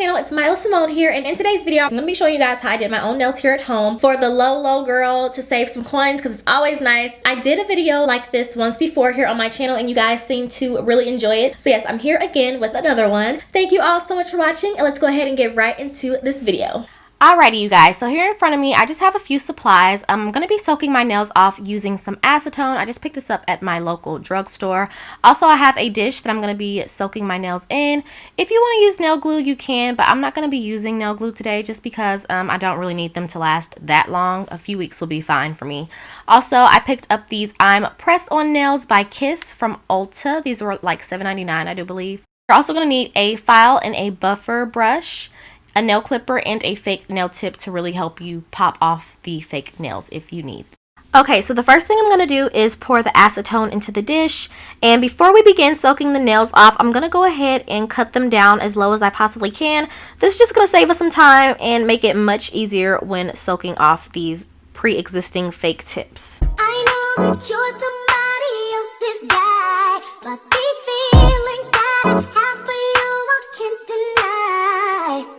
channel. It's Mila Simone here, and in today's video I'm going to be showing you guys how I did my own nails here at home for the low girl to save some coins, because it's always nice. I did a video like this once before here on my channel and you guys seem to really enjoy it. So yes, I'm here again with another one. Thank you all so much for watching, and let's go ahead and get right into this video. Alrighty, you guys, so here in front of me I just have a few supplies. I'm going to be soaking my nails off using some acetone. I just picked this up at my local drugstore. Also, I have a dish that I'm going to be soaking my nails in. If you want to use nail glue, you can, but I'm not going to be using nail glue today just because I don't really need them to last that long. A few weeks will be fine for me. Also, I picked up these I'm Press-On Nails by Kiss from Ulta. These were like $7.99, I do believe. You're also going to need a file and a buffer brush, a nail clipper, and a fake nail tip to really help you pop off the fake nails if you need. Okay, so the first thing I'm going to do is pour the acetone into the dish, and before we begin soaking the nails off, I'm going to go ahead and cut them down as low as I possibly can. This is just going to save us some time and make it much easier when soaking off these pre-existing fake tips. I know that you're somebody else's guy, but these feelings that I have for you I can't deny.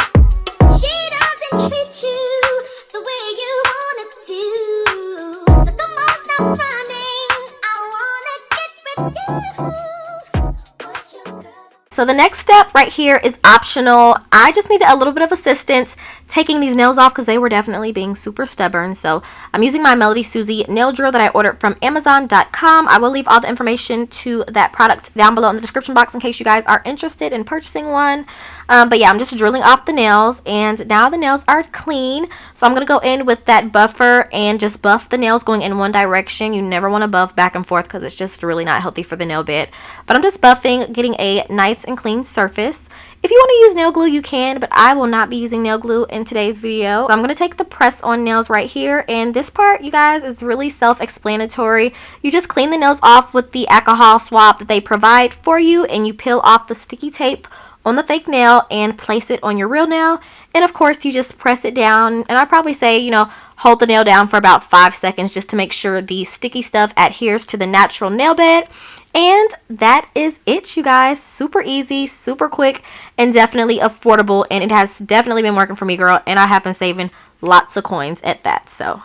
Treat you the way you wanted to. So come on, stop running. I wanna get with you. So the next step right here is optional. I just needed a little bit of assistance taking these nails off because they were definitely being super stubborn. So I'm using my Melody Susie nail drill that I ordered from Amazon.com. I will leave all the information to that product down below in the description box in case you guys are interested in purchasing one. But yeah, I'm just drilling off the nails, and now the nails are clean. So I'm going to go in with that buffer and just buff the nails going in one direction. You never want to buff back and forth because it's just really not healthy for the nail bed. But I'm just buffing, getting a nice and clean surface. If you want to use nail glue, you can, but I will not be using nail glue in today's video. So I'm going to take the press-on nails right here, and this part, you guys, is really self-explanatory. You just clean the nails off with the alcohol swab that they provide for you, and you peel off the sticky tape on the fake nail and place it on your real nail. And of course, you just press it down, and I probably say, you know, hold the nail down for about 5 seconds just to make sure the sticky stuff adheres to the natural nail bed. And that is it, you guys. Super easy, super quick, and definitely affordable. And it has definitely been working for me, girl. And I have been saving lots of coins at that. So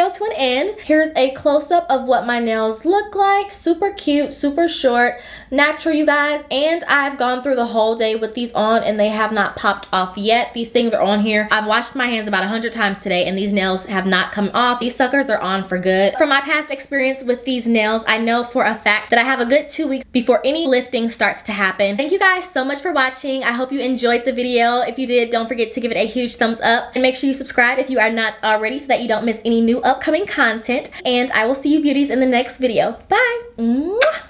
to an end. Here's a close-up of what my nails look like. Super cute, super short, natural, you guys. And I've gone through the whole day with these on and they have not popped off yet. These things are on here. I've washed my hands about 100 times today and these nails have not come off. These suckers are on for good. From my past experience with these nails, I know for a fact that I have a good 2 weeks before any lifting starts to happen. Thank you guys so much for watching. I hope you enjoyed the video. If you did, don't forget to give it a huge thumbs up and make sure you subscribe if you are not already so that you don't miss any new upcoming content. And I will see you beauties in the next video. Bye. Mwah.